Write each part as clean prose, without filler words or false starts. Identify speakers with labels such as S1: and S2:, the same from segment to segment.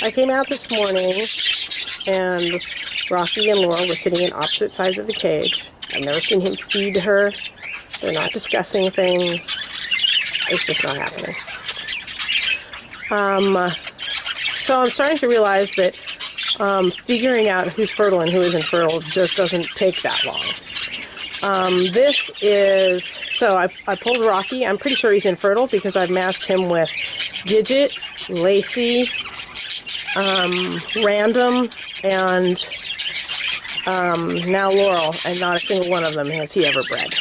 S1: I came out this morning, and Rocky and Laura were sitting in opposite sides of the cage. I've never seen him feed her. They're not discussing things. It's just not happening. So I'm starting to realize that figuring out who's fertile and who isn't fertile just doesn't take that long. This is, so I pulled Rocky. I'm pretty sure he's infertile because I've masked him with Gidget, Lacey, Random, and now Laurel, and not a single one of them has he ever bred.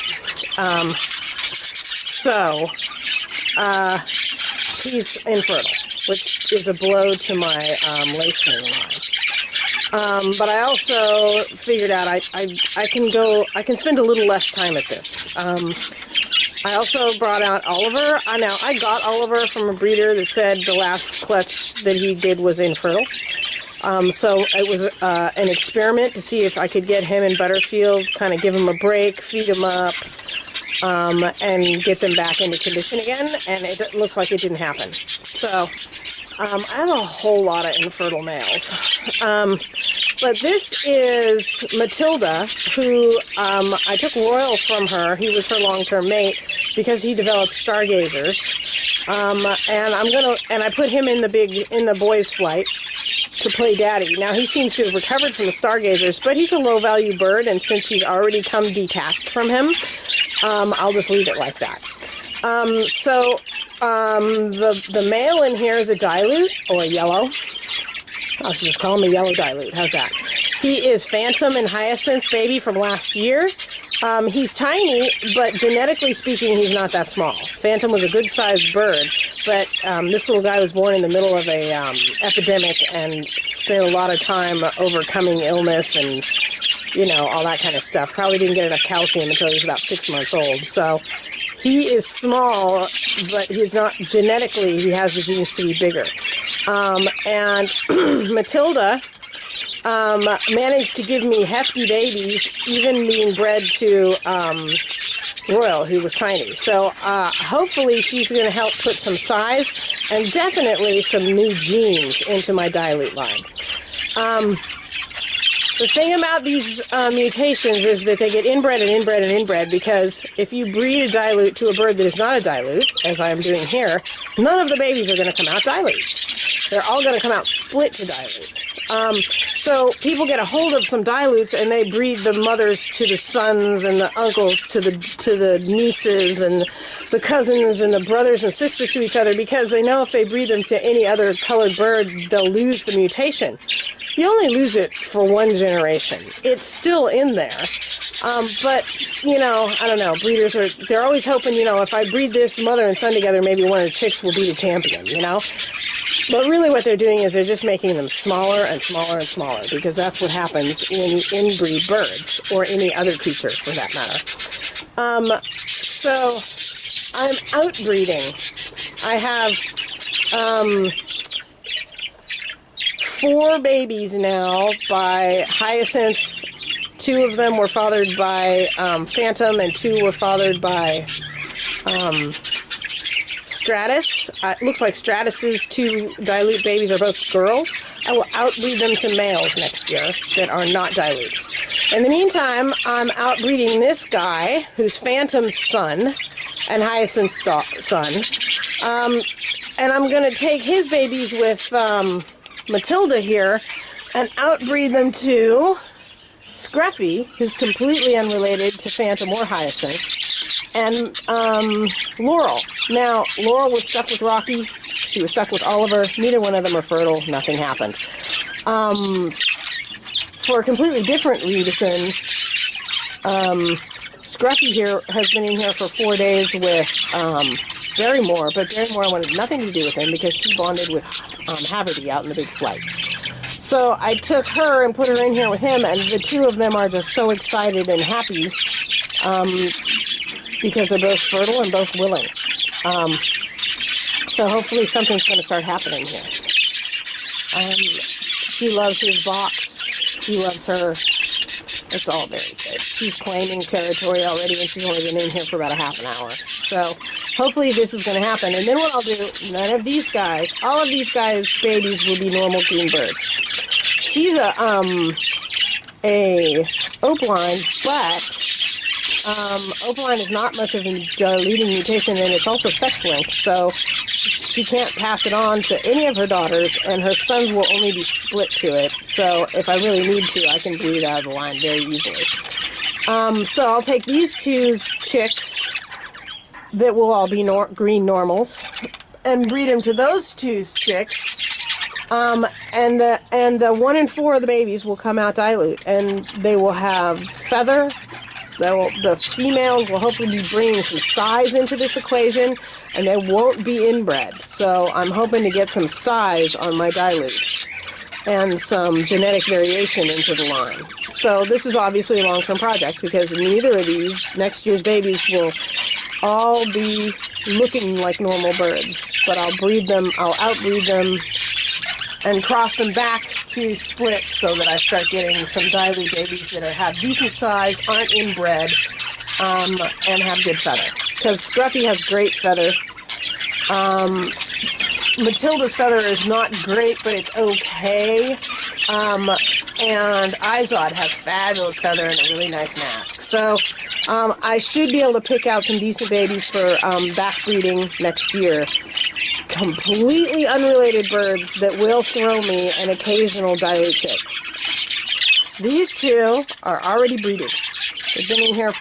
S1: He's infertile, which is a blow to my lacing line. But I also figured out I can spend a little less time at this. I also brought out Oliver. I got Oliver from a breeder that said the last clutch that he did was infertile. So it was an experiment to see if I could get him in Butterfield, kind of give him a break, feed him up, and get them back into condition again, and it looks like it didn't happen. So I have a whole lot of infertile males. But this is Matilda, who I took Royal from her. He was her long-term mate because he developed stargazers. And I put him in the boys' flight to play daddy. Now he seems to have recovered from the stargazers, but he's a low-value bird, and since she's already come detached from him, I'll just leave it like that. The male in here is a dilute, or a yellow. I should just call him a yellow dilute. How's that? He is Phantom and Hyacinth baby from last year. He's tiny, but genetically speaking, he's not that small. Phantom was a good-sized bird, but this little guy was born in the middle of a epidemic and spent a lot of time overcoming illness and, all that kind of stuff. Probably didn't get enough calcium until he was about 6 months old. So he is small, but he's not genetically, he has the genes to be bigger. And Matilda managed to give me hefty babies, even being bred to Royal, who was tiny. So hopefully she's going to help put some size and definitely some new genes into my dilute line. The thing about these mutations is that they get inbred and inbred and inbred, because if you breed a dilute to a bird that is not a dilute, as I am doing here, none of the babies are going to come out dilutes. They're all going to come out split to dilute. So people get a hold of some dilutes and they breed the mothers to the sons and the uncles to the nieces and the cousins and the brothers and sisters to each other, because they know if they breed them to any other colored bird, they'll lose the mutation. You only lose it for one generation. It's still in there. But, I don't know. Breeders they're always hoping, if I breed this mother and son together, maybe one of the chicks will be the champion, But really what they're doing is they're just making them smaller and smaller and smaller, because that's what happens when you inbreed birds, or any other creature for that matter. So I'm outbreeding. I have 4 babies now by Hyacinth. 2 of them were fathered by Phantom, and 2 were fathered by Stratus. It looks like Stratus's 2 dilute babies are both girls. I will outbreed them to males next year that are not dilutes. In the meantime, I'm outbreeding this guy, who's Phantom's son and Hyacinth's son. And I'm going to take his babies with Matilda here and outbreed them to Scruffy, who's completely unrelated to Phantom or Hyacinth, and Laurel. Now, Laurel was stuck with Rocky. She was stuck with Oliver. Neither one of them are fertile. Nothing happened. For a completely different reason, Scruffy here has been in here for 4 days with Barrymore, but Barrymore wanted nothing to do with him because she bonded with Haverty out in the big flight. So I took her and put her in here with him, and the 2 of them are just so excited and happy because they're both fertile and both willing. So hopefully something's going to start happening here. She loves his box. He loves her. It's all very good. She's claiming territory already, and she's only been in here for about a half an hour. So hopefully this is going to happen. And then what I'll do, none of these guys, all of these guys' babies will be normal green birds. She's a opaline, but opaline is not much of a leading mutation, and it's also sex-linked, so she can't pass it on to any of her daughters, and her sons will only be split to it. So if I really need to, I can breed out of the line very easily. So I'll take these two chicks that will all be green normals and breed them to those two chicks. And the 1 in 4 of the babies will come out dilute, and they will have feather. The females will hopefully be bringing some size into this equation, and they won't be inbred. So I'm hoping to get some size on my dilutes and some genetic variation into the line. So this is obviously a long-term project, because neither of these next year's babies will all be looking like normal birds. But I'll breed them, I'll outbreed them, and cross them back to splits so that I start getting some dilute babies that have decent size, aren't inbred, and have good feather. Because Scruffy has great feather. Matilda's feather is not great, but it's okay. And Izod has fabulous feather and a really nice mask. So I should be able to pick out some decent babies for backbreeding next year. Completely unrelated birds that will throw me an occasional dilute chick. These two are already breeding. They've been in here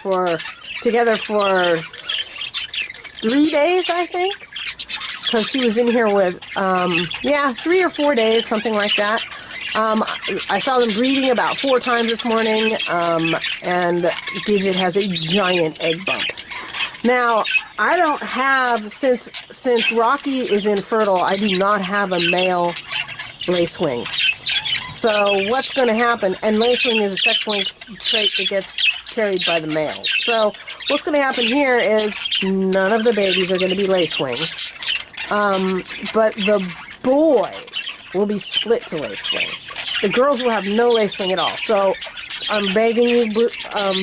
S1: together for 3 days, I think. Because she was in here with, 3 or 4 days, something like that. I saw them breeding about 4 times this morning, and Gidget has a giant egg bump. Now, I don't have, since Rocky is infertile, I do not have a male lacewing. So what's going to happen, and lacewing is a sex-linked trait that gets carried by the males. So what's going to happen here is none of the babies are going to be lacewings. But the boys will be split to lacewing. The girls will have no lacewing at all. So I'm begging you,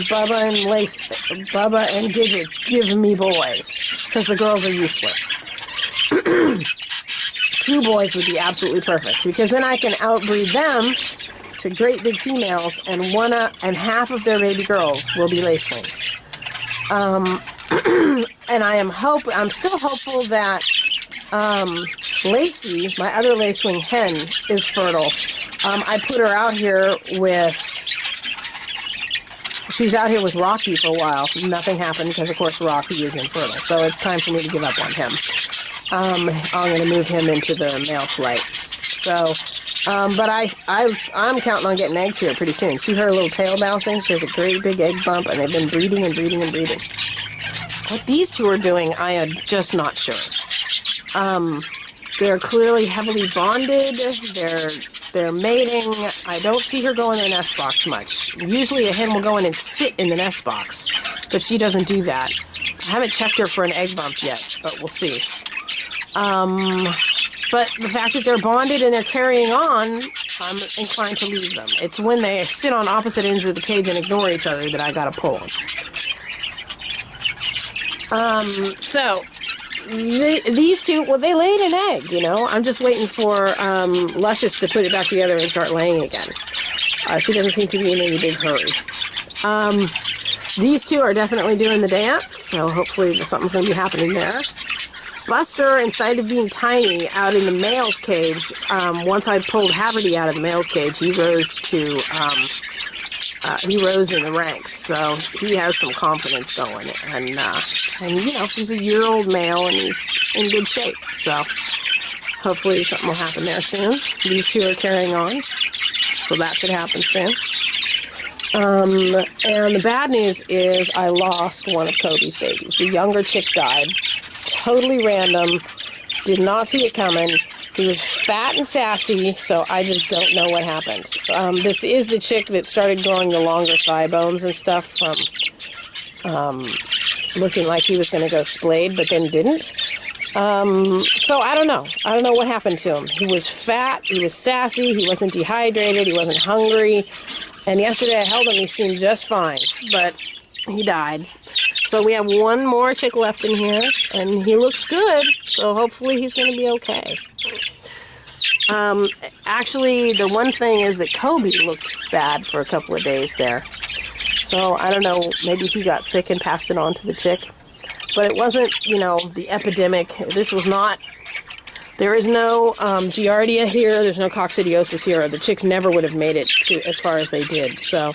S1: Bubba and Gidget, give me boys, because the girls are useless. 2 boys would be absolutely perfect, because then I can outbreed them to great big females, and half of their baby girls will be lacewings. And I'm still hopeful that Lacey, my other lacewing hen, is fertile. I put her out here she was out here with Rocky for a while. Nothing happened because, of course, Rocky is infertile. So it's time for me to give up on him. I'm going to move him into the male flight. So, but I'm counting on getting eggs here pretty soon. See her little tail bouncing? She has a great big egg bump, and they've been breeding and breeding and breeding. What these two are doing, I am just not sure. They're clearly heavily bonded. They're mating. I don't see her go in the nest box much. Usually a hen will go in and sit in the nest box, but she doesn't do that. I haven't checked her for an egg bump yet, but we'll see. But the fact that they're bonded and they're carrying on, I'm inclined to leave them. It's when they sit on opposite ends of the cage and ignore each other that I gotta pull them. So these two, well, they laid an egg, you know. I'm just waiting for Luscious to put it back together and start laying again. She doesn't seem to be in any big hurry. These two are definitely doing the dance, so hopefully something's going to be happening there. Buster, instead of being tiny out in the male's cage, once I pulled Haverty out of the male's cage, he rose in the ranks, so he has some confidence going, and you know, he's a year-old male and he's in good shape, so hopefully something will happen there soon. These two are carrying on, so that should happen soon. And the bad news is I lost one of Kobe's babies. The younger chick died, totally random, did not see it coming. He was fat and sassy, so I just don't know what happened. This is the chick that started growing the longer thigh bones and stuff from looking like he was going to go splayed, but then didn't. So I don't know. I don't know what happened to him. He was fat, he was sassy, he wasn't dehydrated, he wasn't hungry. And yesterday I held him, he seemed just fine, but he died. So we have one more chick left in here, and he looks good, so hopefully he's going to be okay. Actually, the one thing is that Kobe looked bad for a couple of days there. So, I don't know, maybe he got sick and passed it on to the chick. But it wasn't, you know, the epidemic. This was not... There is no Giardia here. There's no coccidiosis here. The chicks never would have made it to as far as they did. So...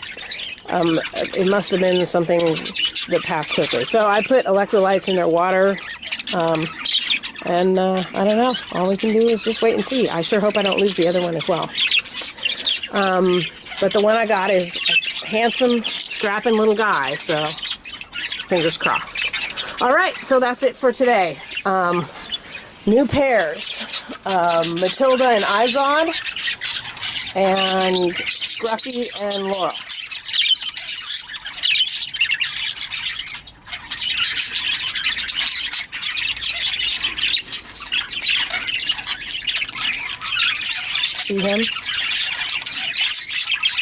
S1: it must have been something that passed quickly. So I put electrolytes in their water, and I don't know. All we can do is just wait and see. I sure hope I don't lose the other one as well. But the one I got is a handsome, strapping little guy, so fingers crossed. All right, so that's it for today. New pairs, Matilda and Izod, and Scruffy and Laura. See him?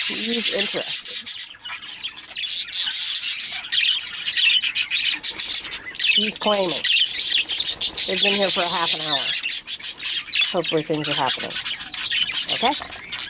S1: He's interested. He's claiming. They've been here for a half an hour. Hopefully things are happening. Okay?